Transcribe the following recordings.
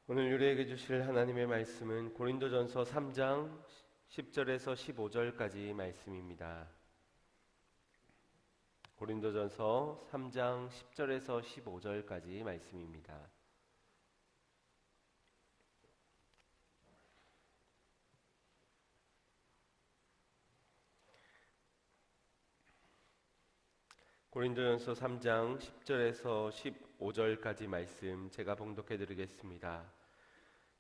오늘 우리에게 주실 하나님의 말씀은 고린도전서 3장 10절에서 15절까지 말씀입니다. 고린도전서 3장 10절에서 15절까지 말씀입니다. 고린도전서 3장 10절에서 15절까지 말씀 제가 봉독해 드리겠습니다.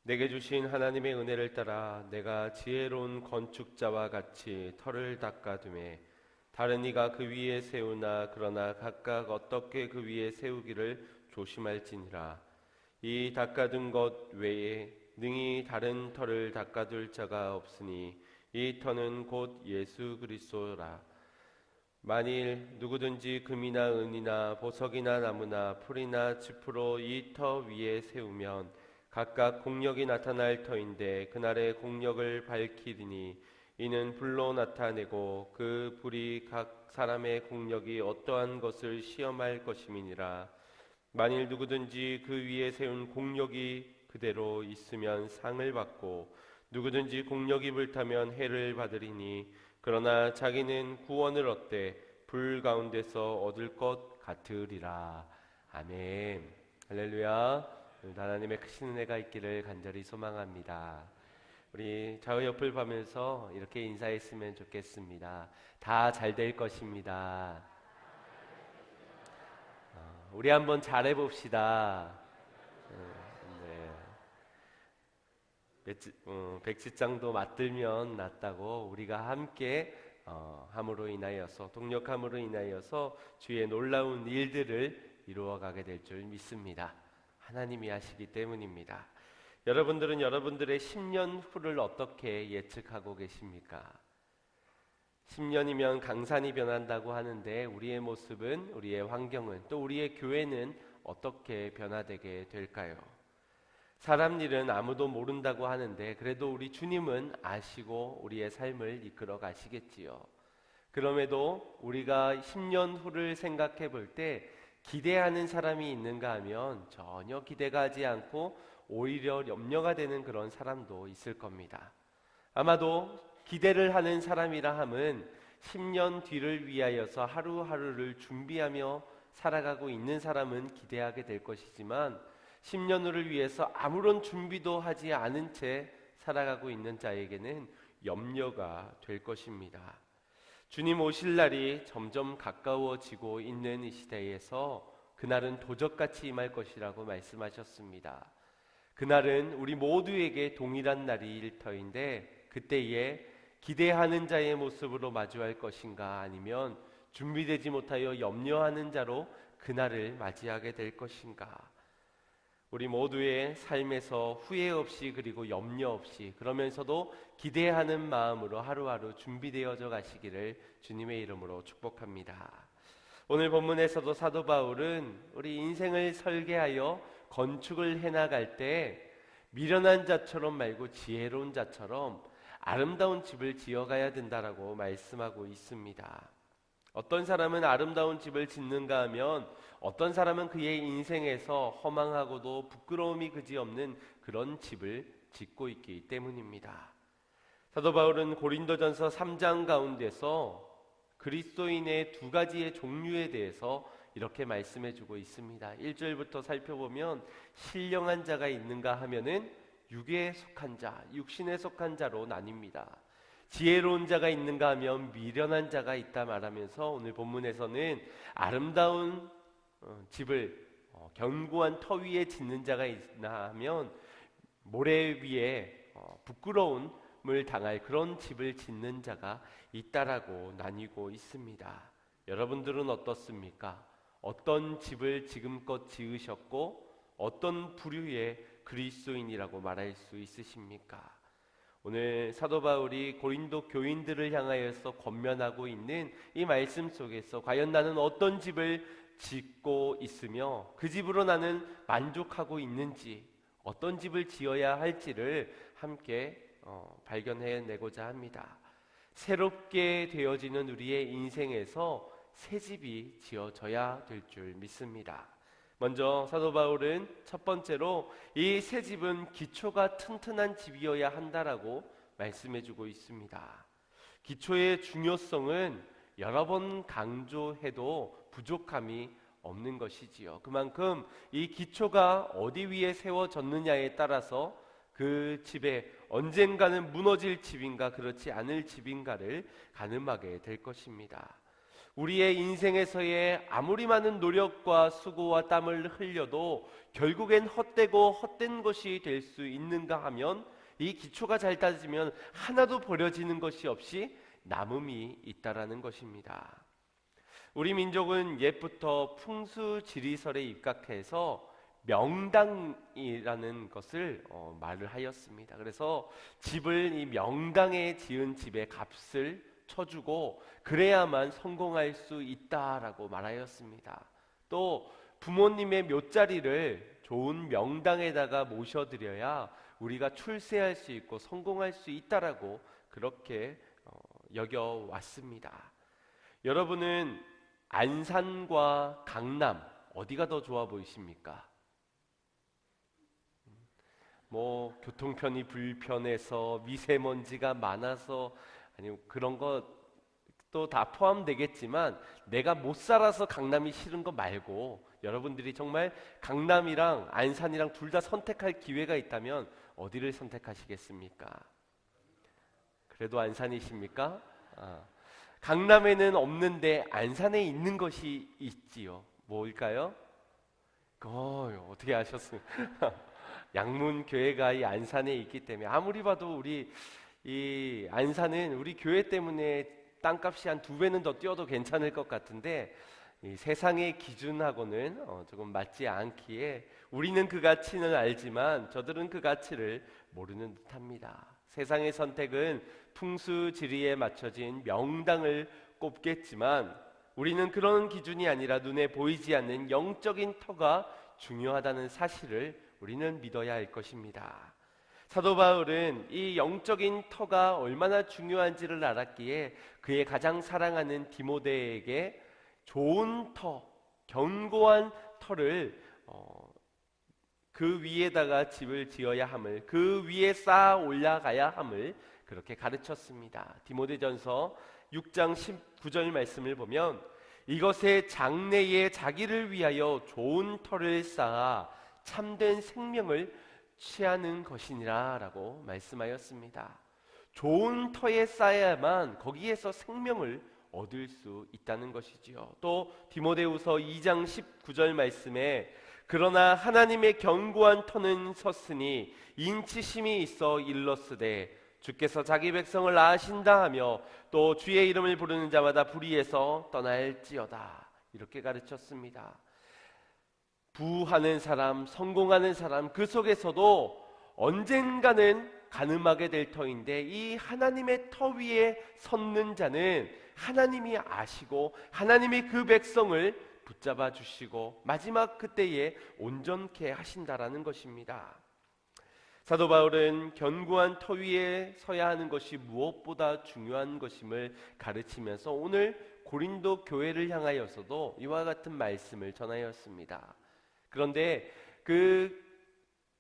내게 주신 하나님의 은혜를 따라 내가 지혜로운 건축자와 같이 터를 닦아두매 다른 이가 그 위에 세우나 그러나 각각 어떻게 그 위에 세우기를 조심할지니라. 이 닦아둔 것 외에 능히 다른 터를 닦아둘 자가 없으니 이 터는 곧 예수 그리스도라. 만일 누구든지 금이나 은이나 보석이나 나무나 풀이나 짚으로 이 터 위에 세우면 각각 공력이 나타날 터인데 그날의 공력을 밝히리니 이는 불로 나타내고 그 불이 각 사람의 공력이 어떠한 것을 시험할 것임이니라. 만일 누구든지 그 위에 세운 공력이 그대로 있으면 상을 받고 누구든지 공력이 불타면 해를 받으리니 그러나 자기는 구원을 얻되 불 가운데서 얻을 것 같으리라. 아멘. 할렐루야. 하나님의 크신 은혜가 있기를 간절히 소망합니다. 우리 좌우 옆을 보면서 이렇게 인사했으면 좋겠습니다. 다 잘 될 것입니다. 우리 한번 잘해봅시다. 네. 백지장도 맞들면 낫다고 우리가 함께 함으로 인하여서 동력함으로 인하여서 주의 놀라운 일들을 이루어가게 될 줄 믿습니다. 하나님이 하시기 때문입니다. 여러분들은 여러분들의 10년 후를 어떻게 예측하고 계십니까? 10년이면 강산이 변한다고 하는데 우리의 모습은, 우리의 환경은, 또 우리의 교회는 어떻게 변화되게 될까요? 사람 일은 아무도 모른다고 하는데 그래도 우리 주님은 아시고 우리의 삶을 이끌어 가시겠지요. 그럼에도 우리가 10년 후를 생각해 볼 때 기대하는 사람이 있는가 하면 전혀 기대가 하지 않고 오히려 염려가 되는 그런 사람도 있을 겁니다. 아마도 기대를 하는 사람이라 함은 10년 뒤를 위하여서 하루하루를 준비하며 살아가고 있는 사람은 기대하게 될 것이지만 10년 후를 위해서 아무런 준비도 하지 않은 채 살아가고 있는 자에게는 염려가 될 것입니다. 주님 오실 날이 점점 가까워지고 있는 이 시대에서 그날은 도적같이 임할 것이라고 말씀하셨습니다. 그날은 우리 모두에게 동일한 날일 터인데 그때에 기대하는 자의 모습으로 마주할 것인가 아니면 준비되지 못하여 염려하는 자로 그날을 맞이하게 될 것인가. 우리 모두의 삶에서 후회 없이 그리고 염려 없이 그러면서도 기대하는 마음으로 하루하루 준비되어져 가시기를 주님의 이름으로 축복합니다. 오늘 본문에서도 사도 바울은 우리 인생을 설계하여 건축을 해나갈 때 미련한 자처럼 말고 지혜로운 자처럼 아름다운 집을 지어가야 된다라고 말씀하고 있습니다. 어떤 사람은 아름다운 집을 짓는가 하면 어떤 사람은 그의 인생에서 허망하고도 부끄러움이 그지없는 그런 집을 짓고 있기 때문입니다. 사도 바울은 고린도전서 3장 가운데서 그리스도인의 두 가지의 종류에 대해서 이렇게 말씀해주고 있습니다. 1절부터 살펴보면 신령한 자가 있는가 하면은 육에 속한 자, 육신에 속한 자로 나뉩니다. 지혜로운 자가 있는가 하면 미련한 자가 있다 말하면서 오늘 본문에서는 아름다운 집을 견고한 터 위에 짓는 자가 있나 하면 모래 위에 부끄러움을 당할 그런 집을 짓는 자가 있다라고 나뉘고 있습니다. 여러분들은 어떻습니까? 어떤 집을 지금껏 지으셨고 어떤 부류의 그리스도인이라고 말할 수 있으십니까? 오늘 사도 바울이 고린도 교인들을 향하여서 권면하고 있는 이 말씀 속에서 과연 나는 어떤 집을 짓고 있으며 그 집으로 나는 만족하고 있는지 어떤 집을 지어야 할지를 함께 발견해내고자 합니다. 새롭게 되어지는 우리의 인생에서 새 집이 지어져야 될 줄 믿습니다. 먼저 사도 바울은 첫 번째로 이 새 집은 기초가 튼튼한 집이어야 한다라고 말씀해주고 있습니다. 기초의 중요성은 여러 번 강조해도 부족함이 없는 것이지요. 그만큼 이 기초가 어디 위에 세워졌느냐에 따라서 그 집에 언젠가는 무너질 집인가 그렇지 않을 집인가를 가늠하게 될 것입니다. 우리의 인생에서의 아무리 많은 노력과 수고와 땀을 흘려도 결국엔 헛되고 헛된 것이 될 수 있는가 하면 이 기초가 잘 따지면 하나도 버려지는 것이 없이 남음이 있다라는 것입니다. 우리 민족은 옛부터 풍수지리설에 입각해서 명당이라는 것을 말을 하였습니다. 그래서 집을 이 명당에 지은 집의 값을 쳐주고 그래야만 성공할 수 있다라고 말하였습니다. 또 부모님의 묘자리를 좋은 명당에다가 모셔드려야 우리가 출세할 수 있고 성공할 수 있다라고 그렇게 여겨왔습니다. 여러분은 안산과 강남 어디가 더 좋아 보이십니까? 뭐 교통편이 불편해서 미세먼지가 많아서 아니 그런 것도 다 포함되겠지만 내가 못 살아서 강남이 싫은 거 말고 여러분들이 정말 강남이랑 안산이랑 둘 다 선택할 기회가 있다면 어디를 선택하시겠습니까? 그래도 안산이십니까? 강남에는 없는데 안산에 있는 것이 있지요. 뭘까요? 어떻게 아셨어요? 양문교회가 이 안산에 있기 때문에 아무리 봐도 우리 이 안산은 우리 교회 때문에 땅값이 한 2배는 더 뛰어도 괜찮을 것 같은데 이 세상의 기준하고는 조금 맞지 않기에 우리는 그 가치는 알지만 저들은 그 가치를 모르는 듯합니다. 세상의 선택은 풍수지리에 맞춰진 명당을 꼽겠지만 우리는 그런 기준이 아니라 눈에 보이지 않는 영적인 터가 중요하다는 사실을 우리는 믿어야 할 것입니다. 사도 바울은 이 영적인 터가 얼마나 중요한지를 알았기에 그의 가장 사랑하는 디모데에게 좋은 터, 견고한 터를 그 위에다가 집을 지어야 함을, 그 위에 쌓아 올라가야 함을 그렇게 가르쳤습니다. 디모데전서 6장 19절 말씀을 보면 이것의 장래에 자기를 위하여 좋은 터를 쌓아 참된 생명을 취하는 것이니라 라고 말씀하였습니다. 좋은 터에 쌓아야만 거기에서 생명을 얻을 수 있다는 것이지요. 또 디모데후서 2장 19절 말씀에 그러나 하나님의 견고한 터는 섰으니 인치심이 있어 일렀으되 주께서 자기 백성을 아신다 하며 또 주의 이름을 부르는 자마다 불의에서 떠날지어다 이렇게 가르쳤습니다. 부하는 사람, 성공하는 사람 그 속에서도 언젠가는 가늠하게 될 터인데 이 하나님의 터 위에 섰는 자는 하나님이 아시고 하나님이 그 백성을 붙잡아 주시고 마지막 그때에 온전케 하신다라는 것입니다. 사도 바울은 견고한 터 위에 서야 하는 것이 무엇보다 중요한 것임을 가르치면서 오늘 고린도 교회를 향하여서도 이와 같은 말씀을 전하였습니다. 그런데 그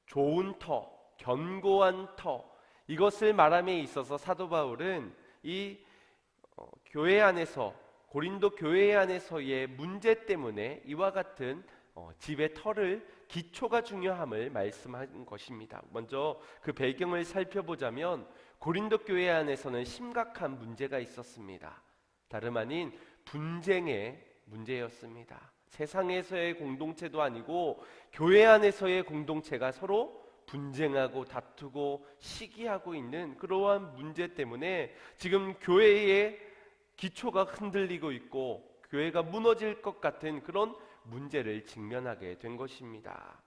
좋은 터, 견고한 터 이것을 말함에 있어서 사도 바울은 이 교회 안에서 고린도 교회 안에서의 문제 때문에 이와 같은 집의 터를 기초가 중요함을 말씀한 것입니다. 먼저 그 배경을 살펴보자면 고린도 교회 안에서는 심각한 문제가 있었습니다. 다름 아닌 분쟁의 문제였습니다. 세상에서의 공동체도 아니고 교회 안에서의 공동체가 서로 분쟁하고 다투고 시기하고 있는 그러한 문제 때문에 지금 교회의 기초가 흔들리고 있고 교회가 무너질 것 같은 그런 문제를 직면하게 된 것입니다.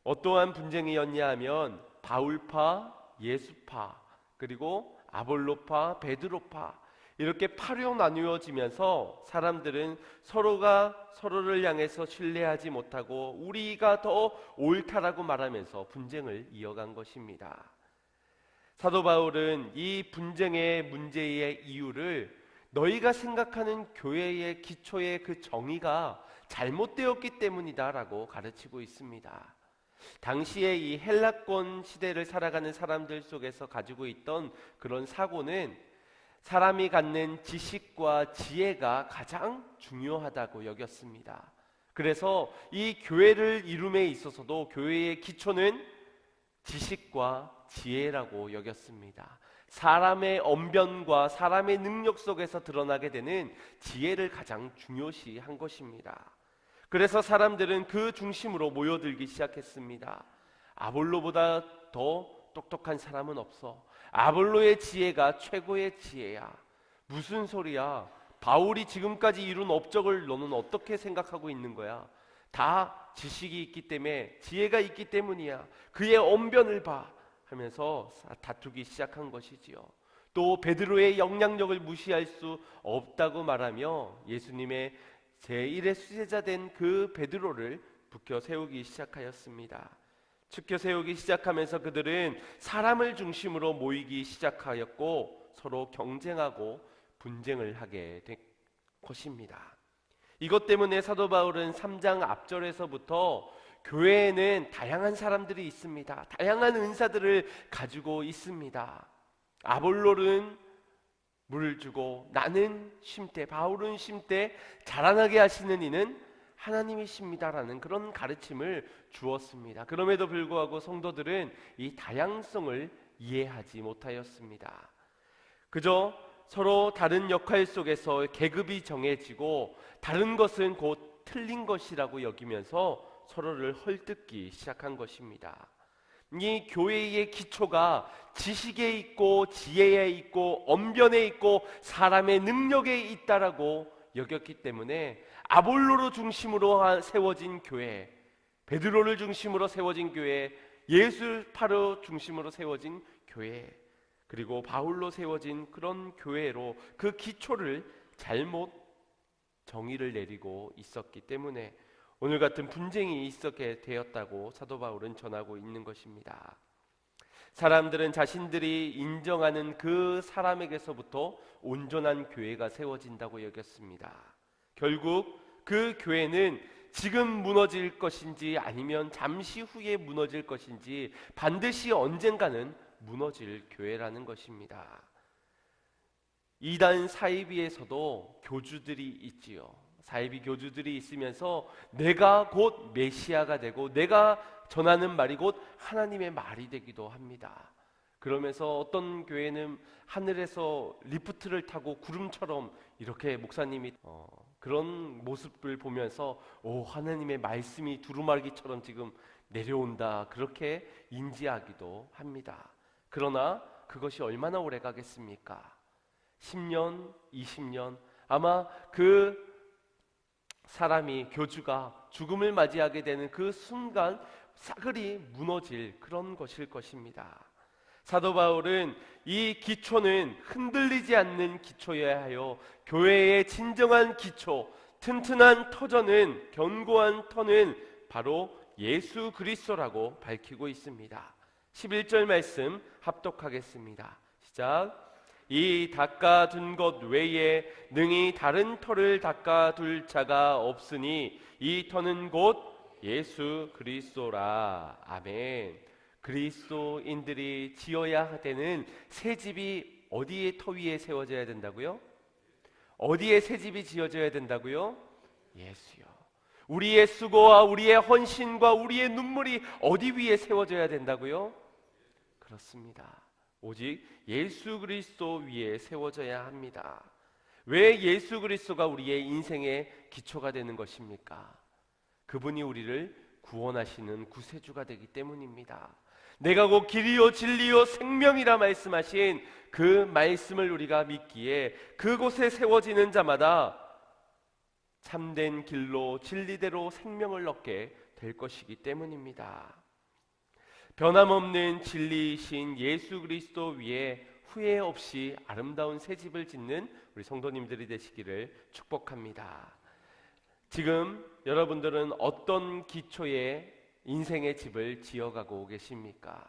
어떠한 분쟁이었냐 하면 바울파, 예수파, 그리고 아볼로파, 베드로파 이렇게 파로 나누어지면서 사람들은 서로가 서로를 향해서 신뢰하지 못하고 우리가 더 옳다라고 말하면서 분쟁을 이어간 것입니다. 사도 바울은 이 분쟁의 문제의 이유를 너희가 생각하는 교회의 기초의 그 정의가 잘못되었기 때문이다라고 가르치고 있습니다. 당시에 이 헬라권 시대를 살아가는 사람들 속에서 가지고 있던 그런 사고는 사람이 갖는 지식과 지혜가 가장 중요하다고 여겼습니다. 그래서 이 교회를 이룸에 있어서도 교회의 기초는 지식과 지혜라고 여겼습니다. 사람의 언변과 사람의 능력 속에서 드러나게 되는 지혜를 가장 중요시한 것입니다. 그래서 사람들은 그 중심으로 모여들기 시작했습니다. 아볼로보다 더 똑똑한 사람은 없어. 아볼로의 지혜가 최고의 지혜야. 무슨 소리야? 바울이 지금까지 이룬 업적을 너는 어떻게 생각하고 있는 거야? 다 지식이 있기 때문에, 지혜가 있기 때문이야. 그의 언변을 봐 하면서 다투기 시작한 것이지요. 또 베드로의 영향력을 무시할 수 없다고 말하며 예수님의 제1의 수제자 된 그 베드로를 북혀 세우기 시작하였습니다. 축혀 세우기 시작하면서 그들은 사람을 중심으로 모이기 시작하였고 서로 경쟁하고 분쟁을 하게 된 것입니다. 이것 때문에 사도 바울은 3장 앞절에서부터 교회에는 다양한 사람들이 있습니다. 다양한 은사들을 가지고 있습니다. 아볼로는 물을 주고 나는 쉼때, 바울은 쉼때 자라나게 하시는 이는 하나님이십니다라는 그런 가르침을 주었습니다. 그럼에도 불구하고 성도들은 이 다양성을 이해하지 못하였습니다. 그저 서로 다른 역할 속에서 계급이 정해지고 다른 것은 곧 틀린 것이라고 여기면서 서로를 헐뜯기 시작한 것입니다. 이 교회의 기초가 지식에 있고 지혜에 있고 언변에 있고 사람의 능력에 있다라고 여겼기 때문에 아볼로를 중심으로 세워진 교회, 베드로를 중심으로 세워진 교회, 예수파로 중심으로 세워진 교회, 그리고 바울로 세워진 그런 교회로 그 기초를 잘못 정의를 내리고 있었기 때문에 오늘 같은 분쟁이 있었게 되었다고 사도 바울은 전하고 있는 것입니다. 사람들은 자신들이 인정하는 그 사람에게서부터 온전한 교회가 세워진다고 여겼습니다. 결국 그 교회는 지금 무너질 것인지 아니면 잠시 후에 무너질 것인지 반드시 언젠가는 무너질 교회라는 것입니다. 이단 사이비에서도 교주들이 있지요. 사이비 교주들이 있으면서 내가 곧 메시아가 되고 내가 전하는 말이 곧 하나님의 말이 되기도 합니다. 그러면서 어떤 교회는 하늘에서 리프트를 타고 구름처럼 이렇게 목사님이 그런 모습을 보면서 하나님의 말씀이 두루마기처럼 지금 내려온다, 그렇게 인지하기도 합니다. 그러나 그것이 얼마나 오래 가겠습니까? 10년, 20년, 아마 그 사람이, 교주가 죽음을 맞이하게 되는 그 순간 싸그리 무너질 그런 것일 것입니다. 사도 바울은 이 기초는 흔들리지 않는 기초여야 하여 교회의 진정한 기초, 튼튼한 터전은, 견고한 터는 바로 예수 그리스도라고 밝히고 있습니다. 11절 말씀 합독하겠습니다. 시작. 이 닦아둔 것 외에 능히 다른 터를 닦아둘 자가 없으니 이 터는 곧 예수 그리스도라. 아멘. 그리스도인들이 지어야 되는 새 집이 어디에 터 위에 세워져야 된다고요? 어디에 새 집이 지어져야 된다고요? 예수요. 우리의 수고와 우리의 헌신과 우리의 눈물이 어디 위에 세워져야 된다고요? 그렇습니다. 오직 예수 그리스도 위에 세워져야 합니다. 왜 예수 그리스도가 우리의 인생의 기초가 되는 것입니까? 그분이 우리를 구원하시는 구세주가 되기 때문입니다. 내가 곧 길이요 진리요 생명이라 말씀하신 그 말씀을 우리가 믿기에 그곳에 세워지는 자마다 참된 길로 진리대로 생명을 얻게 될 것이기 때문입니다. 변함없는 진리이신 예수 그리스도 위에 후회 없이 아름다운 새 집을 짓는 우리 성도님들이 되시기를 축복합니다. 지금 여러분들은 어떤 기초의 인생의 집을 지어가고 계십니까?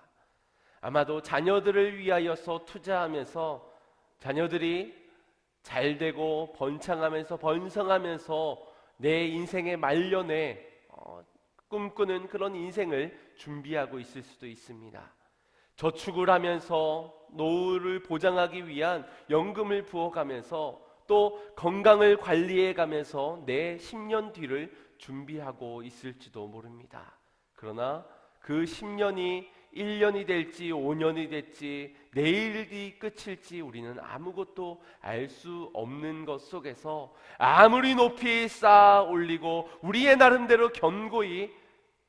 아마도 자녀들을 위하여서 투자하면서 자녀들이 잘되고 번창하면서 번성하면서 내 인생의 말년에 꿈꾸는 그런 인생을 준비하고 있을 수도 있습니다. 저축을 하면서 노후를 보장하기 위한 연금을 부어가면서 또 건강을 관리해가면서 내 10년 뒤를 준비하고 있을지도 모릅니다. 그러나 그 10년이 1년이 될지 5년이 될지 내일이 끝일지 우리는 아무것도 알 수 없는 것 속에서 아무리 높이 쌓아 올리고 우리의 나름대로 견고히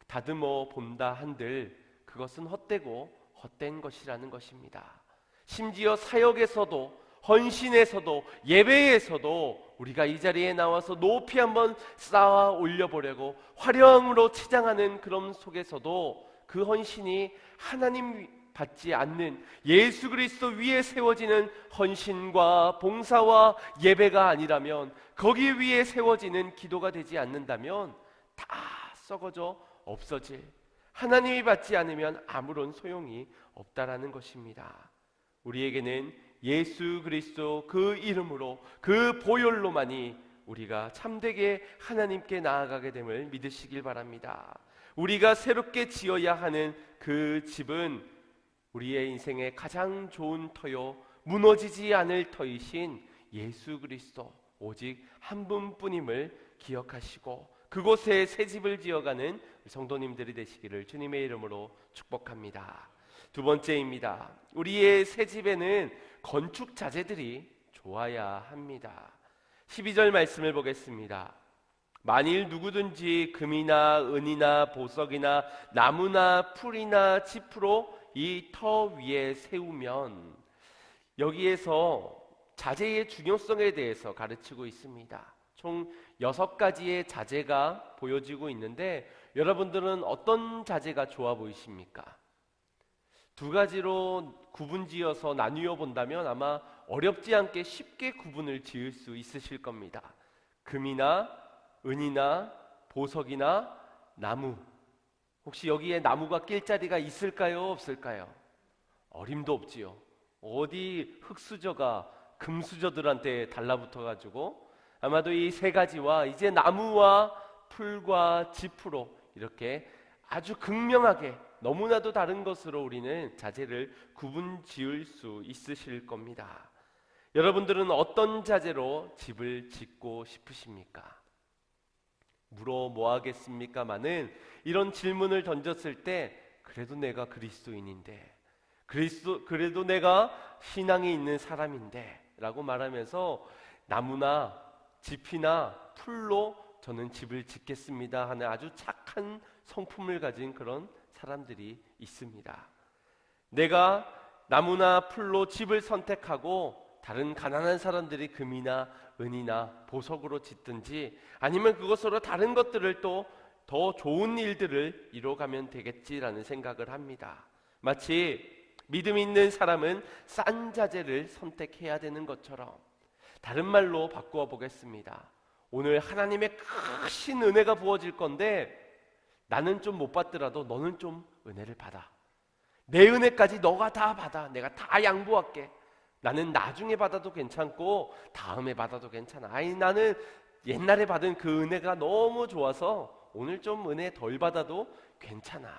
다듬어 본다 한들 그것은 헛되고 헛된 것이라는 것입니다. 심지어 사역에서도 헌신에서도 예배에서도 우리가 이 자리에 나와서 높이 한번 쌓아 올려보려고 화려함으로 치장하는 그런 속에서도 그 헌신이 하나님 받지 않는 예수 그리스도 위에 세워지는 헌신과 봉사와 예배가 아니라면, 거기 위에 세워지는 기도가 되지 않는다면 다 썩어져 없어질, 하나님이 받지 않으면 아무런 소용이 없다라는 것입니다. 우리에게는 예수 그리스도 그 이름으로 그 보혈로만이 우리가 참되게 하나님께 나아가게 됨을 믿으시길 바랍니다. 우리가 새롭게 지어야 하는 그 집은 우리의 인생의 가장 좋은 터요 무너지지 않을 터이신 예수 그리스도 오직 한 분뿐임을 기억하시고 그곳에 새 집을 지어가는 성도님들이 되시기를 주님의 이름으로 축복합니다. 두 번째입니다. 우리의 새 집에는 건축 자재들이 좋아야 합니다. 12절 말씀을 보겠습니다. 만일 누구든지 금이나 은이나 보석이나 나무나 풀이나 짚으로 이 터 위에 세우면, 여기에서 자재의 중요성에 대해서 가르치고 있습니다. 총 6가지의 자재가 보여지고 있는데 여러분들은 어떤 자재가 좋아 보이십니까? 2가지로 구분지어서 나누어 본다면 아마 어렵지 않게 쉽게 구분을 지을 수 있으실 겁니다. 금이나 은이나 보석이나 나무. 혹시 여기에 나무가 낄 자리가 있을까요? 없을까요? 어림도 없지요. 어디 흙수저가 금수저들한테 달라붙어가지고 아마도 이 3가지와 이제 나무와 풀과 짚으로 이렇게 아주 극명하게 너무나도 다른 것으로 우리는 자재를 구분 지을 수 있으실 겁니다. 여러분들은 어떤 자재로 집을 짓고 싶으십니까? 물어 뭐 하겠습니까? 마는 이런 질문을 던졌을 때 그래도 내가 그리스도인인데, 그래도 내가 신앙이 있는 사람인데 라고 말하면서 나무나 짚이나 풀로 저는 집을 짓겠습니다 하는 아주 착한 성품을 가진 그런 사람들이 있습니다. 내가 나무나 풀로 집을 선택하고 다른 가난한 사람들이 금이나 은이나 보석으로 짓든지 아니면 그것으로 다른 것들을 또 더 좋은 일들을 이뤄가면 되겠지라는 생각을 합니다. 마치 믿음 있는 사람은 싼 자재를 선택해야 되는 것처럼, 다른 말로 바꾸어 보겠습니다. 오늘 하나님의 크신 은혜가 부어질 건데 나는 좀 못 받더라도 너는 좀 은혜를 받아. 내 은혜까지 너가 다 받아. 내가 다 양보할게. 나는 나중에 받아도 괜찮고 다음에 받아도 괜찮아. 아니 나는 옛날에 받은 그 은혜가 너무 좋아서 오늘 좀 은혜 덜 받아도 괜찮아.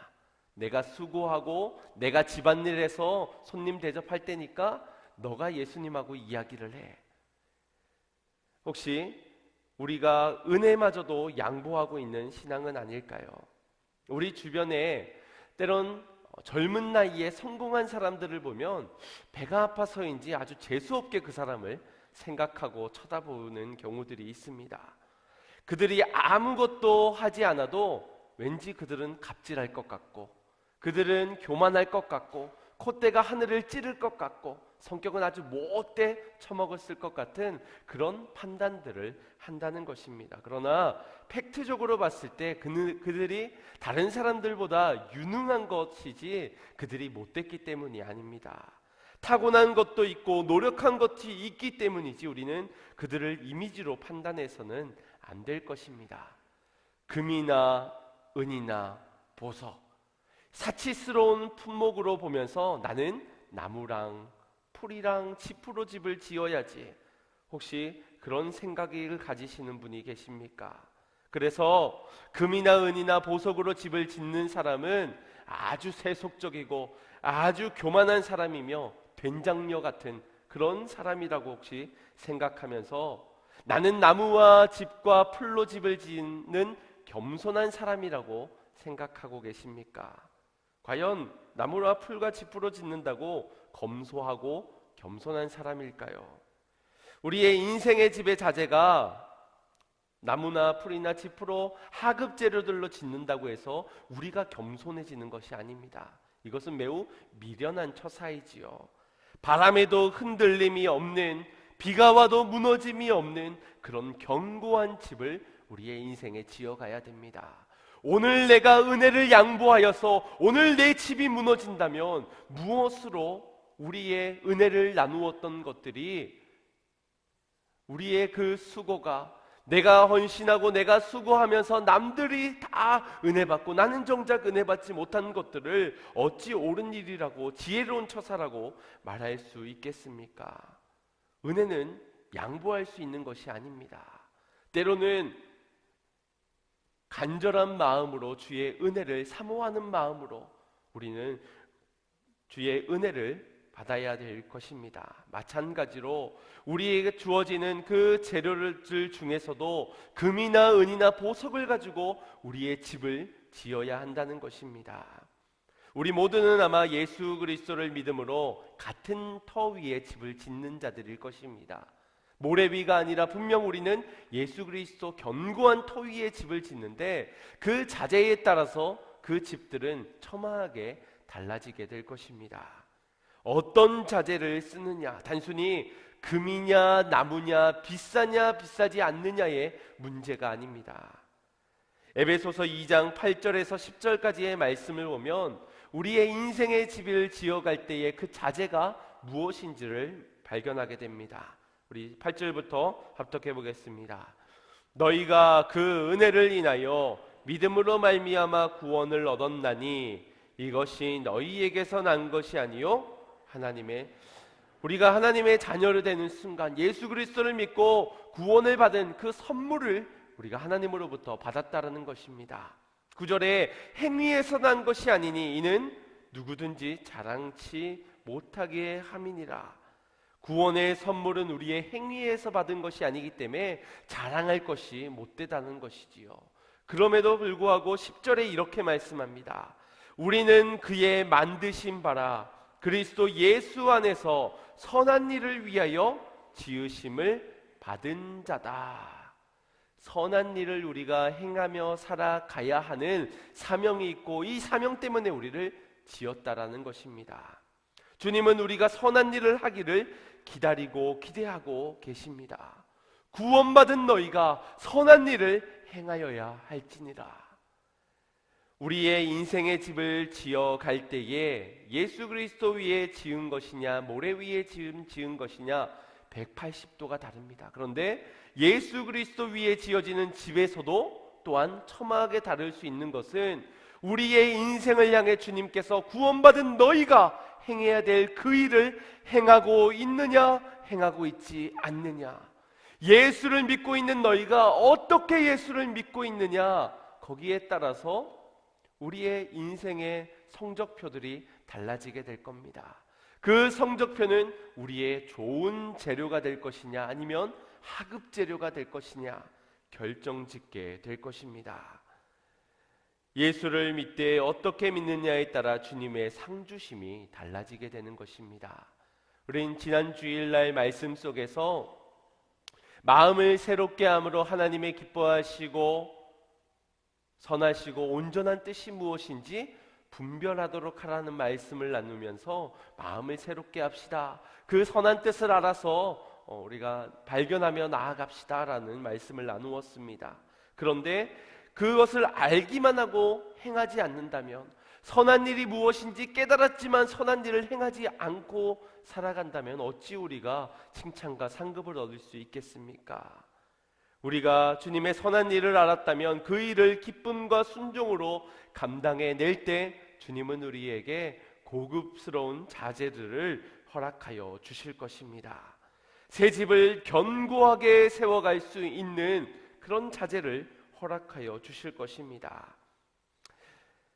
내가 수고하고 내가 집안일해서 손님 대접할 때니까 너가 예수님하고 이야기를 해. 혹시 우리가 은혜마저도 양보하고 있는 신앙은 아닐까요? 우리 주변에 때론 젊은 나이에 성공한 사람들을 보면 배가 아파서인지 아주 재수없게 그 사람을 생각하고 쳐다보는 경우들이 있습니다. 그들이 아무것도 하지 않아도 왠지 그들은 갑질할 것 같고, 그들은 교만할 것 같고, 콧대가 하늘을 찌를 것 같고, 성격은 아주 못돼 처먹었을 것 같은 그런 판단들을 한다는 것입니다. 그러나 팩트적으로 봤을 때 그들이 다른 사람들보다 유능한 것이지 그들이 못됐기 때문이 아닙니다. 타고난 것도 있고 노력한 것이 있기 때문이지 우리는 그들을 이미지로 판단해서는 안 될 것입니다. 금이나 은이나 보석, 사치스러운 품목으로 보면서 나는 나무랑 풀이랑 짚으로 집을 지어야지, 혹시 그런 생각을 가지시는 분이 계십니까? 그래서 금이나 은이나 보석으로 집을 짓는 사람은 아주 세속적이고 아주 교만한 사람이며 된장녀 같은 그런 사람이라고 혹시 생각하면서 나는 나무와 집과 풀로 집을 짓는 겸손한 사람이라고 생각하고 계십니까? 과연 나무와 풀과 집으로 짓는다고 검소하고 겸손한 사람일까요? 우리의 인생의 집의 자재가 나무나 풀이나 지프로 하급 재료들로 짓는다고 해서 우리가 겸손해지는 것이 아닙니다. 이것은 매우 미련한 처사이지요. 바람에도 흔들림이 없는, 비가 와도 무너짐이 없는 그런 견고한 집을 우리의 인생에 지어가야 됩니다. 오늘 내가 은혜를 양보하여서 오늘 내 집이 무너진다면 무엇으로 우리의 은혜를 나누었던 것들이, 우리의 그 수고가, 내가 헌신하고 내가 수고하면서 남들이 다 은혜 받고 나는 정작 은혜 받지 못한 것들을 어찌 옳은 일이라고 지혜로운 처사라고 말할 수 있겠습니까? 은혜는 양보할 수 있는 것이 아닙니다. 때로는 간절한 마음으로 주의 은혜를 사모하는 마음으로 우리는 주의 은혜를 받아야 될 것입니다. 마찬가지로 우리에게 주어지는 그 재료들 중에서도 금이나 은이나 보석을 가지고 우리의 집을 지어야 한다는 것입니다. 우리 모두는 아마 예수 그리스도를 믿음으로 같은 터 위에 집을 짓는 자들일 것입니다. 모래 위가 아니라 분명 우리는 예수 그리스도 견고한 터 위에 집을 짓는데 그 자재에 따라서 그 집들은 첨예하게 달라지게 될 것입니다. 어떤 자재를 쓰느냐, 단순히 금이냐 나무냐 비싸냐 비싸지 않느냐의 문제가 아닙니다. 에베소서 2장 8절에서 10절까지의 말씀을 보면 우리의 인생의 집을 지어갈 때에 그 자재가 무엇인지를 발견하게 됩니다. 우리 8절부터 합독해 보겠습니다. 너희가 그 은혜를 인하여 믿음으로 말미암아 구원을 얻었나니 이것이 너희에게서 난 것이 아니요 우리가 하나님의 자녀를 되는 순간 예수 그리스도를 믿고 구원을 받은 그 선물을 우리가 하나님으로부터 받았다라는 것입니다. 9절에 행위에서 난 것이 아니니 이는 누구든지 자랑치 못하게 함이니라. 구원의 선물은 우리의 행위에서 받은 것이 아니기 때문에 자랑할 것이 못되다는 것이지요. 그럼에도 불구하고 10절에 이렇게 말씀합니다. 우리는 그의 만드신 바라 그리스도 예수 안에서 선한 일을 위하여 지으심을 받은 자다. 선한 일을 우리가 행하며 살아가야 하는 사명이 있고 이 사명 때문에 우리를 지었다라는 것입니다. 주님은 우리가 선한 일을 하기를 기다리고 기대하고 계십니다. 구원받은 너희가 선한 일을 행하여야 할지니라. 우리의 인생의 집을 지어갈 때에 예수 그리스도 위에 지은 것이냐 모래 위에 지은 것이냐 180도가 다릅니다. 그런데 예수 그리스도 위에 지어지는 집에서도 또한 첨예하게 다를 수 있는 것은 우리의 인생을 향해 주님께서 구원받은 너희가 행해야 될 그 일을 행하고 있느냐 행하고 있지 않느냐, 예수를 믿고 있는 너희가 어떻게 예수를 믿고 있느냐, 거기에 따라서 우리의 인생의 성적표들이 달라지게 될 겁니다. 그 성적표는 우리의 좋은 재료가 될 것이냐 아니면 하급 재료가 될 것이냐 결정짓게 될 것입니다. 예수를 믿되 어떻게 믿느냐에 따라 주님의 상주심이 달라지게 되는 것입니다. 우린 지난 주일날 말씀 속에서 마음을 새롭게 함으로 하나님의 기뻐하시고 선하시고 온전한 뜻이 무엇인지 분별하도록 하라는 말씀을 나누면서 마음을 새롭게 합시다. 그 선한 뜻을 알아서 우리가 발견하며 나아갑시다라는 말씀을 나누었습니다. 그런데 그것을 알기만 하고 행하지 않는다면, 선한 일이 무엇인지 깨달았지만 선한 일을 행하지 않고 살아간다면 어찌 우리가 칭찬과 상급을 얻을 수 있겠습니까? 우리가 주님의 선한 일을 알았다면 그 일을 기쁨과 순종으로 감당해낼 때 주님은 우리에게 고급스러운 자재들을 허락하여 주실 것입니다. 새 집을 견고하게 세워갈 수 있는 그런 자재를 허락하여 주실 것입니다.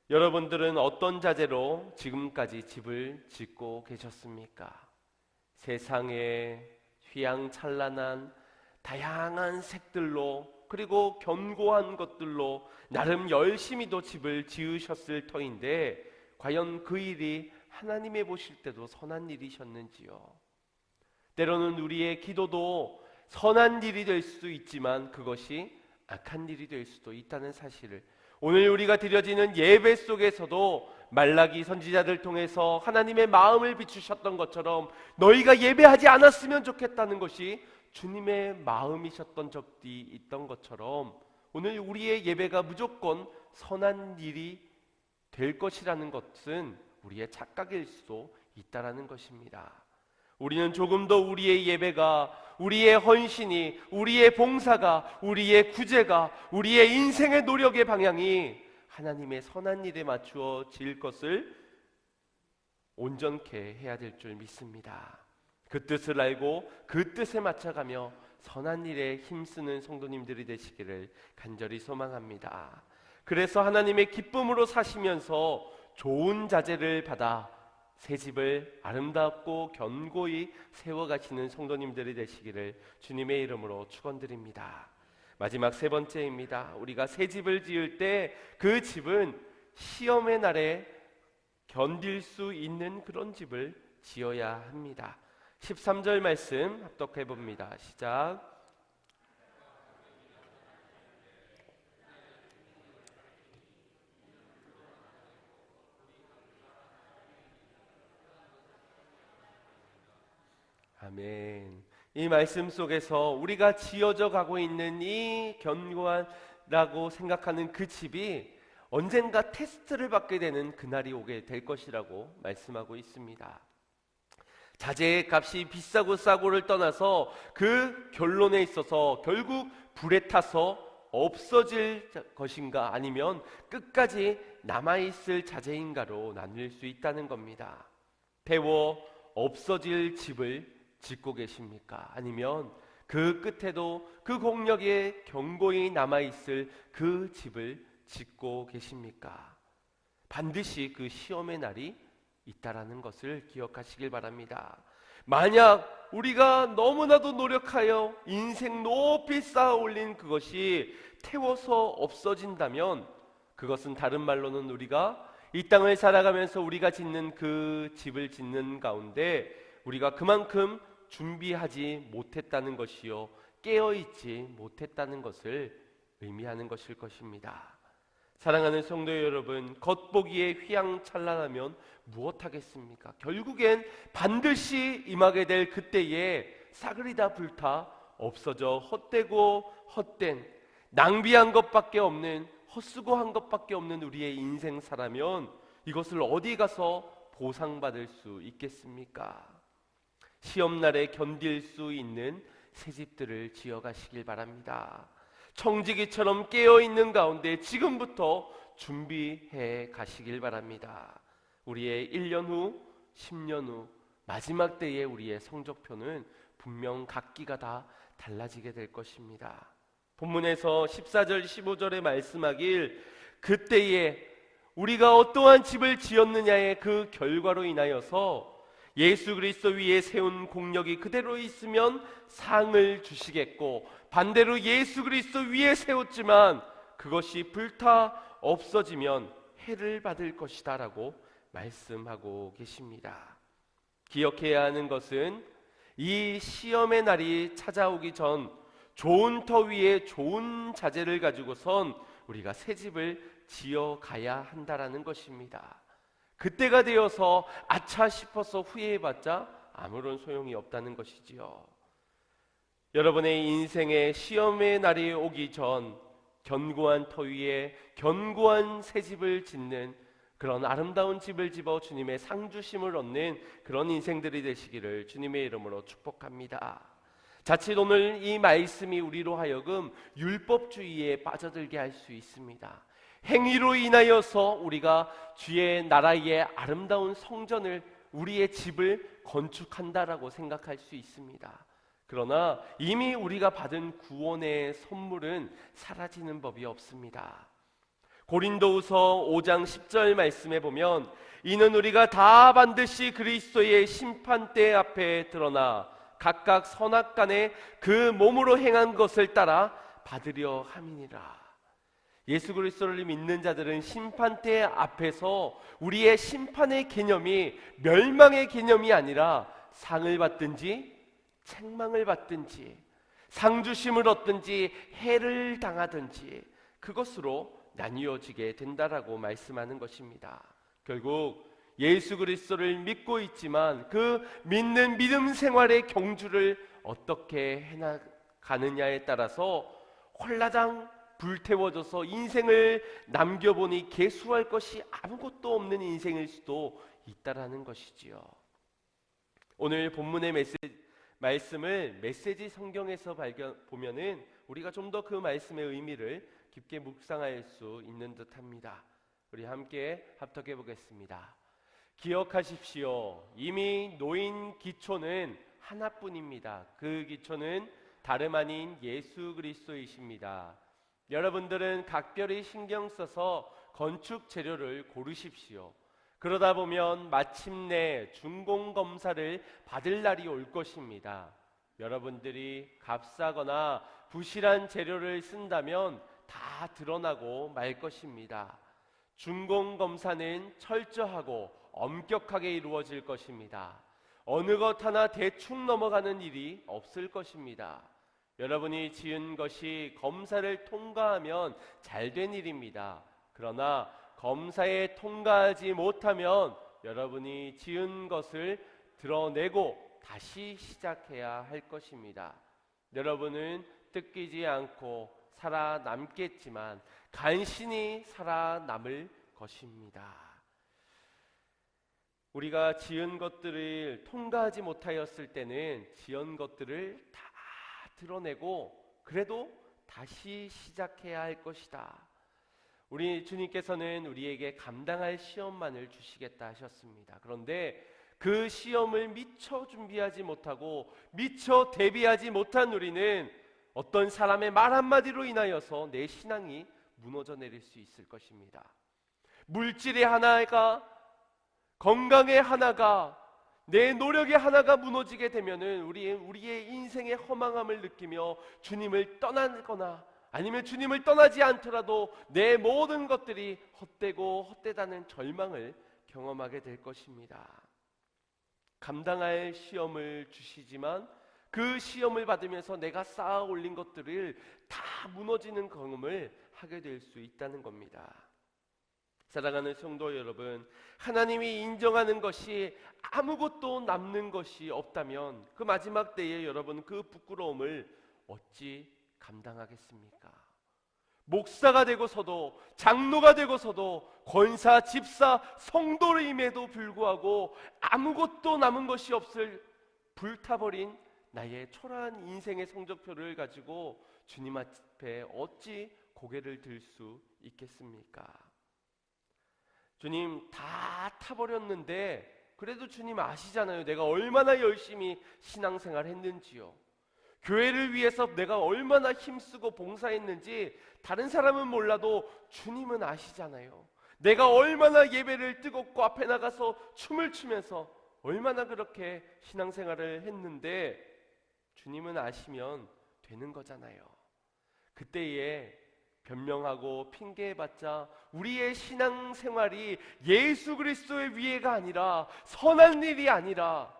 여러분들은 어떤 자재로 지금까지 집을 짓고 계셨습니까? 세상에 휘황찬란한 다양한 색들로 그리고 견고한 것들로 나름 열심히도 집을 지으셨을 터인데 과연 그 일이 하나님의 보실 때도 선한 일이셨는지요? 때로는 우리의 기도도 선한 일이 될 수도 있지만 그것이 악한 일이 될 수도 있다는 사실을 오늘 우리가 드려지는 예배 속에서도 말라기 선지자들 통해서 하나님의 마음을 비추셨던 것처럼 너희가 예배하지 않았으면 좋겠다는 것이 주님의 마음이셨던 적이 있던 것처럼 오늘 우리의 예배가 무조건 선한 일이 될 것이라는 것은 우리의 착각일 수도 있다라는 것입니다. 우리는 조금 더 우리의 예배가, 우리의 헌신이, 우리의 봉사가, 우리의 구제가, 우리의 인생의 노력의 방향이 하나님의 선한 일에 맞추어질 것을 온전케 해야 될 줄 믿습니다. 그 뜻을 알고 그 뜻에 맞춰가며 선한 일에 힘쓰는 성도님들이 되시기를 간절히 소망합니다. 그래서 하나님의 기쁨으로 사시면서 좋은 자재를 받아 새 집을 아름답고 견고히 세워가시는 성도님들이 되시기를 주님의 이름으로 축원드립니다. 마지막 세 번째입니다. 우리가 새 집을 지을 때 그 집은 시험의 날에 견딜 수 있는 그런 집을 지어야 합니다. 13절 말씀 합독해 봅니다. 시작. 아멘. 이 말씀 속에서 우리가 지어져 가고 있는 이 견고하다고 생각하는 그 집이 언젠가 테스트를 받게 되는 그날이 오게 될 것이라고 말씀하고 있습니다. 자재의 값이 비싸고 싸고를 떠나서 그 결론에 있어서 결국 불에 타서 없어질 것인가 아니면 끝까지 남아있을 자재인가로 나눌 수 있다는 겁니다. 태워 없어질 집을 짓고 계십니까? 아니면 그 끝에도 그 공력에 견고히 남아있을 그 집을 짓고 계십니까? 반드시 그 시험의 날이 있다라는 것을 기억하시길 바랍니다. 만약 우리가 너무나도 노력하여 인생 높이 쌓아 올린 그것이 태워서 없어진다면 그것은 다른 말로는 우리가 이 땅을 살아가면서 우리가 짓는 그 집을 짓는 가운데 우리가 그만큼 준비하지 못했다는 것이요 깨어있지 못했다는 것을 의미하는 것일 것입니다. 사랑하는 성도 여러분, 겉보기에 휘황찬란하면 무엇하겠습니까? 결국엔 반드시 임하게 될 그때에 싸그리 다 불타 없어져 헛되고 헛된 낭비한 것밖에 없는 헛수고한 것밖에 없는 우리의 인생사라면 이것을 어디 가서 보상받을 수 있겠습니까? 시험날에 견딜 수 있는 새 집들을 지어가시길 바랍니다. 청지기처럼 깨어있는 가운데 지금부터 준비해 가시길 바랍니다. 우리의 1년 후, 10년 후 마지막 때에 우리의 성적표는 분명 각기가 다 달라지게 될 것입니다. 본문에서 14절 15절에 말씀하길 그때에 우리가 어떠한 집을 지었느냐의 그 결과로 인하여서 예수 그리스도 위에 세운 공력이 그대로 있으면 상을 주시겠고 반대로 예수 그리스도 위에 세웠지만 그것이 불타 없어지면 해를 받을 것이다 라고 말씀하고 계십니다. 기억해야 하는 것은 이 시험의 날이 찾아오기 전 좋은 터 위에 좋은 자재를 가지고선 우리가 새 집을 지어가야 한다라는 것입니다. 그때가 되어서 아차 싶어서 후회해봤자 아무런 소용이 없다는 것이지요. 여러분의 인생의 시험의 날이 오기 전 견고한 터 위에 견고한 새 집을 짓는 그런 아름다운 집을 집어 주님의 상주심을 얻는 그런 인생들이 되시기를 주님의 이름으로 축복합니다. 자칫 오늘 이 말씀이 우리로 하여금 율법주의에 빠져들게 할 수 있습니다. 행위로 인하여서 우리가 주의 나라의 아름다운 성전을 우리의 집을 건축한다라고 생각할 수 있습니다. 그러나 이미 우리가 받은 구원의 선물은 사라지는 법이 없습니다. 고린도후서 5장 10절 말씀에 보면 이는 우리가 다 반드시 그리스도의 심판대 앞에 드러나 각각 선악간에 그 몸으로 행한 것을 따라 받으려 함이니라. 예수 그리스도를 믿는 자들은 심판대 앞에서 우리의 심판의 개념이 멸망의 개념이 아니라 상을 받든지 책망을 받든지 상주심을 얻든지 해를 당하든지 그것으로 나뉘어지게 된다라고 말씀하는 것입니다. 결국 예수 그리스도를 믿고 있지만 그 믿는 믿음 생활의 경주를 어떻게 해나가느냐에 따라서 홀라당 불태워져서 인생을 남겨보니 개수할 것이 아무것도 없는 인생일 수도 있다라는 것이지요. 오늘 본문의 말씀을 메시지 성경에서 보면은 우리가 좀 더 그 말씀의 의미를 깊게 묵상할 수 있는 듯합니다. 우리 함께 합독해 보겠습니다. 기억하십시오. 이미 놓인 기초는 하나뿐입니다. 그 기초는 다름 아닌 예수 그리스도이십니다. 여러분들은 각별히 신경 써서 건축 재료를 고르십시오. 그러다 보면 마침내 준공검사를 받을 날이 올 것입니다. 여러분들이 값싸거나 부실한 재료를 쓴다면 다 드러나고 말 것입니다. 준공검사는 철저하고 엄격하게 이루어질 것입니다. 어느 것 하나 대충 넘어가는 일이 없을 것입니다. 여러분이 지은 것이 검사를 통과하면 잘된 일입니다. 그러나 검사에 통과하지 못하면 여러분이 지은 것을 드러내고 다시 시작해야 할 것입니다. 여러분은 뜯기지 않고 살아남겠지만 간신히 살아남을 것입니다. 우리가 지은 것들을 통과하지 못하였을 때는 지은 것들을 다 드러내고 그래도 다시 시작해야 할 것이다. 우리 주님께서는 우리에게 감당할 시험만을 주시겠다 하셨습니다. 그런데 그 시험을 미처 준비하지 못하고 미처 대비하지 못한 우리는 어떤 사람의 말 한마디로 인하여서 내 신앙이 무너져 내릴 수 있을 것입니다. 물질의 하나가, 건강의 하나가, 내 노력의 하나가 무너지게 되면은 우리의 인생의 허망함을 느끼며 주님을 떠나거나 아니면 주님을 떠나지 않더라도 내 모든 것들이 헛되고 헛되다는 절망을 경험하게 될 것입니다. 감당할 시험을 주시지만 그 시험을 받으면서 내가 쌓아 올린 것들을 다 무너지는 경험을 하게 될 수 있다는 겁니다. 사랑하는 성도 여러분, 하나님이 인정하는 것이 아무것도 남는 것이 없다면 그 마지막 때에 여러분 그 부끄러움을 어찌 감당하겠습니까? 목사가 되고서도 장로가 되고서도 권사, 집사, 성도임에도 불구하고 아무것도 남은 것이 없을 불타버린 나의 초라한 인생의 성적표를 가지고 주님 앞에 어찌 고개를 들 수 있겠습니까? 주님 다 타버렸는데 그래도 주님 아시잖아요. 내가 얼마나 열심히 신앙생활 했는지요. 교회를 위해서 내가 얼마나 힘쓰고 봉사했는지 다른 사람은 몰라도 주님은 아시잖아요. 내가 얼마나 예배를 뜨겁고 앞에 나가서 춤을 추면서 얼마나 그렇게 신앙생활을 했는데 주님은 아시면 되는 거잖아요. 그때에 변명하고 핑계해봤자 우리의 신앙생활이 예수 그리스도의 위에가 아니라 선한 일이 아니라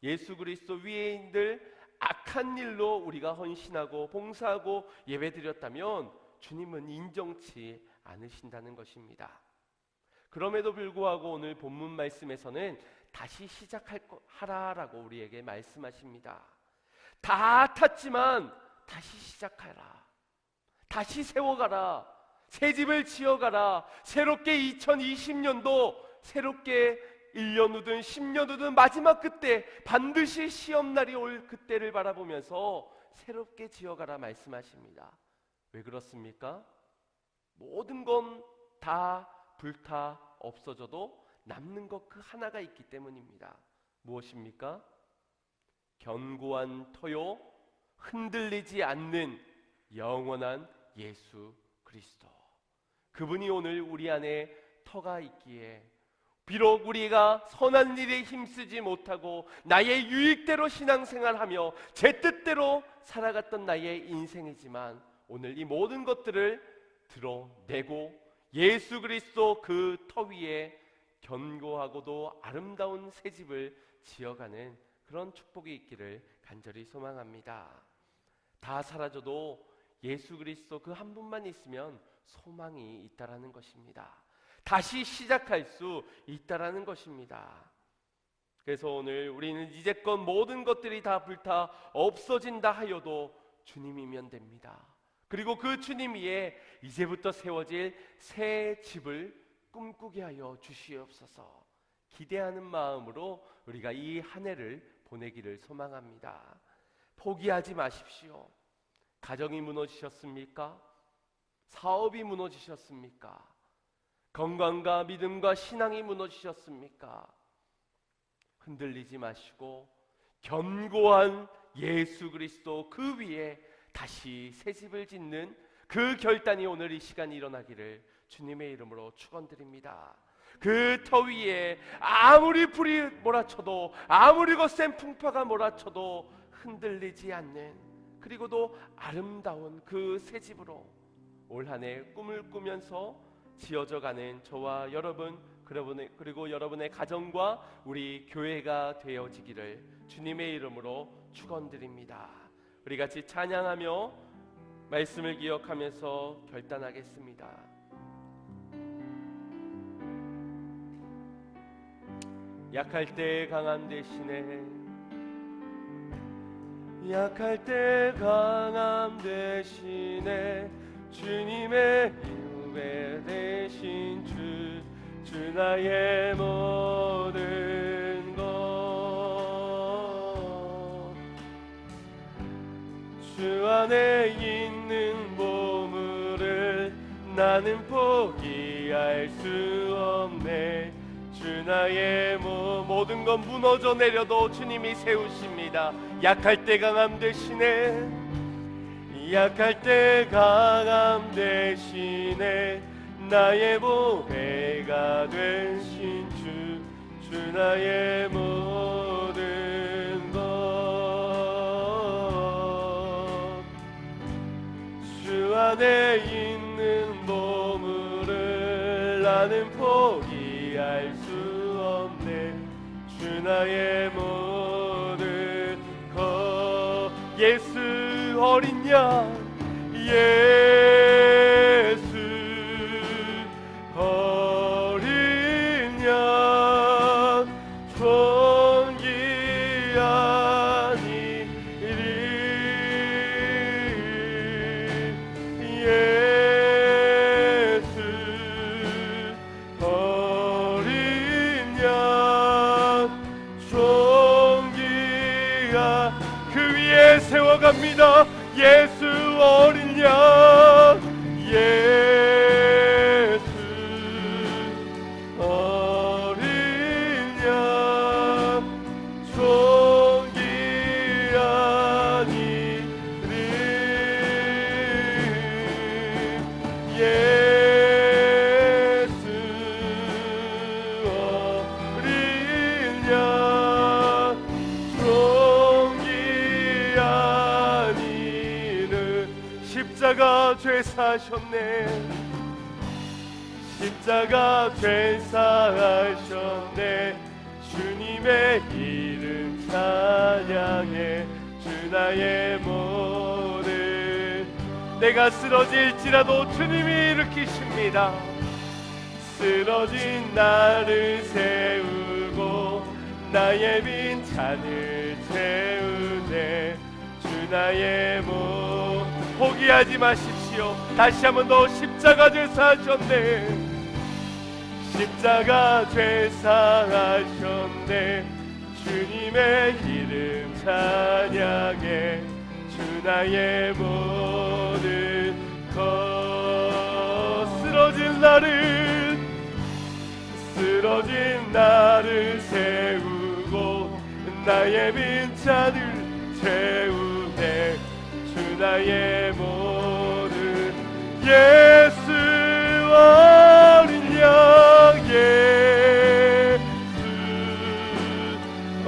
예수 그리스도 위에인들 악한 일로 우리가 헌신하고 봉사하고 예배드렸다면 주님은 인정치 않으신다는 것입니다. 그럼에도 불구하고 오늘 본문 말씀에서는 다시 시작하라라고 우리에게 말씀하십니다. 다 탔지만 다시 시작하라. 다시 세워가라. 새 집을 지어가라. 새롭게 2020년도 새롭게 1년 후든 10년 후든 마지막 그때 반드시 시험날이 올 그때를 바라보면서 새롭게 지어가라 말씀하십니다. 왜 그렇습니까? 모든 건 다 불타 없어져도 남는 것 그 하나가 있기 때문입니다. 무엇입니까? 견고한 터요, 흔들리지 않는 영원한 예수 그리스도. 그분이 오늘 우리 안에 터가 있기에 비록 우리가 선한 일에 힘쓰지 못하고 나의 유익대로 신앙생활하며 제 뜻대로 살아갔던 나의 인생이지만 오늘 이 모든 것들을 드러내고 예수 그리스도 그 터 위에 견고하고도 아름다운 새 집을 지어가는 그런 축복이 있기를 간절히 소망합니다. 다 사라져도 예수 그리스도 그 한 분만 있으면 소망이 있다라는 것입니다. 다시 시작할 수 있다라는 것입니다. 그래서 오늘 우리는 이제껏 모든 것들이 다 불타 없어진다 하여도 주님이면 됩니다. 그리고 그 주님 위에 이제부터 세워질 새 집을 꿈꾸게 하여 주시옵소서. 기대하는 마음으로 우리가 이 한 해를 보내기를 소망합니다. 포기하지 마십시오. 가정이 무너지셨습니까? 사업이 무너지셨습니까? 건강과 믿음과 신앙이 무너지셨습니까? 흔들리지 마시고 견고한 예수 그리스도 그 위에 다시 새 집을 짓는 그 결단이 오늘 이 시간 일어나기를 주님의 이름으로 축원드립니다. 그 터 위에 아무리 불이 몰아쳐도 아무리 거센 풍파가 몰아쳐도 흔들리지 않는, 그리고도 아름다운 그 새 집으로 올 한 해 꿈을 꾸면서 지어져가는 저와 여러분, 그리고 여러분의 가정과 우리 교회가 되어지기를 주님의 이름으로 축원드립니다. 우리 같이 찬양하며 말씀을 기억하면서 결단하겠습니다. 약할 때 강함 대신에, 약할 때 강함 대신에 주님의 후배 되신 주 나의 모든 것, 주 안에 있는 보물을 나는 포기할 수 없네. 주 나의 모든 건 무너져 내려도 주님이 세우십니다. 약할 때 강함 대신에, 약할 때 강함 대신에 나의 보배가 되신 주 나의 모든 것, 주 안에 있는 보물을 나는 포기할 수 없네. 주 나의 모든 것, 예수 어린 양, 예수 어린 양, 존귀한 이리, 예수 어린 양, 존귀한 그 위에 세워갑니다. 예수 어린 양, 예수 어린 양, 존귀한 이름, 예수 어린 양, 존귀한 십자가 죄 사셨네. 십자가 죄 사하셨네. 주님의 이름 찬양해. 주 나의 모든, 내가 쓰러질지라도 주님이 일으키십니다. 쓰러진 나를 세우고 나의 빈잔을 채우네. 주 나의 모든, 포기하지 마십시오. 다시 한 번 더 십자가 죄 사하셨네. 십자가 죄 사하셨네. 주님의 이름 찬양해. 주 나의 모든 것, 쓰러진 나를 세우고 나의 빈잔을 채우네. 주 나의 모든 예수 어린 양 예수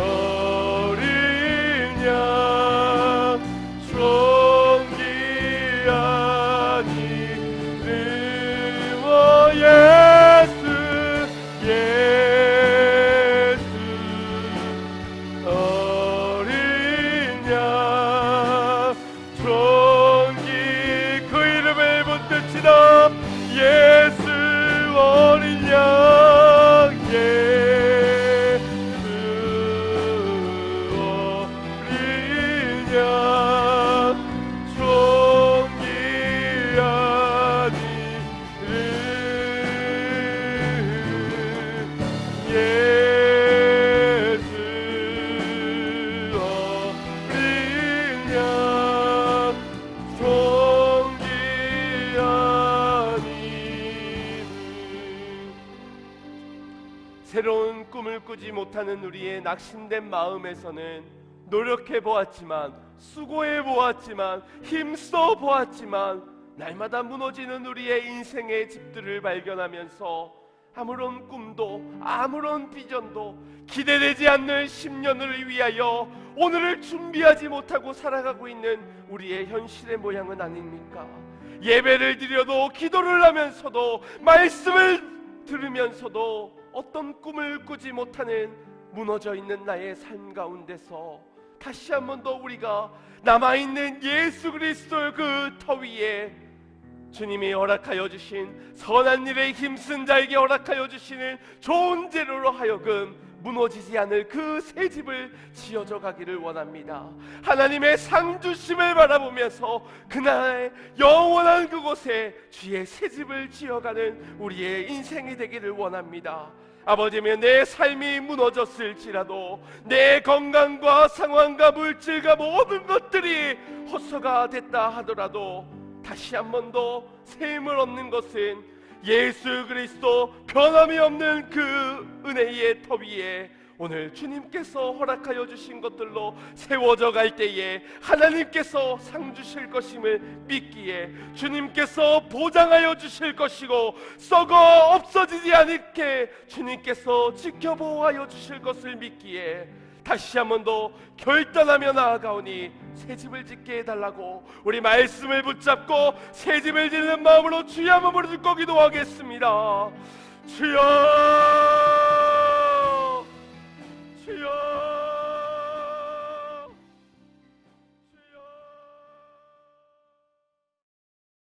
어린 양 존귀하니 르워 예수 예수 어린 양 존귀 그 이름을 붙듭시다. 예수 어린 양 예수 어린 양 존귀하니 예수 어린 양 존귀하니. 새로운 꿈을 꾸지 못하는 우리의 낙심된 마음에서는 노력해 보았지만, 수고해 보았지만, 힘써 보았지만 날마다 무너지는 우리의 인생의 집들을 발견하면서 아무런 꿈도 아무런 비전도 기대되지 않는 10년을 위하여 오늘을 준비하지 못하고 살아가고 있는 우리의 현실의 모양은 아닙니까? 예배를 드려도, 기도를 하면서도, 말씀을 들으면서도 어떤 꿈을 꾸지 못하는 무너져 있는 나의 삶 가운데서 다시 한 번 더 우리가 남아있는 예수 그리스도의 그 터 위에 주님이 허락하여 주신 선한 일에 힘쓴 자에게 허락하여 주시는 좋은 재료로 하여금 무너지지 않을 그 새 집을 지어져 가기를 원합니다. 하나님의 상주심을 바라보면서 그날 영원한 그곳에 주의 새 집을 지어가는 우리의 인생이 되기를 원합니다. 아버지면 내 삶이 무너졌을지라도, 내 건강과 상황과 물질과 모든 것들이 헛서가 됐다 하더라도 다시 한 번 더 새 힘을 얻는 것은 예수 그리스도 변함이 없는 그 은혜의 터 위에 오늘 주님께서 허락하여 주신 것들로 세워져 갈 때에 하나님께서 상 주실 것임을 믿기에, 주님께서 보장하여 주실 것이고 썩어 없어지지 않게 주님께서 지켜보호하여 주실 것을 믿기에 다시 한 번 더 결단하며 나아가오니 새 집을 짓게 해달라고 우리 말씀을 붙잡고 새 집을 짓는 마음으로 주여 한번 부르짖고 기도하겠습니다. 주여 주여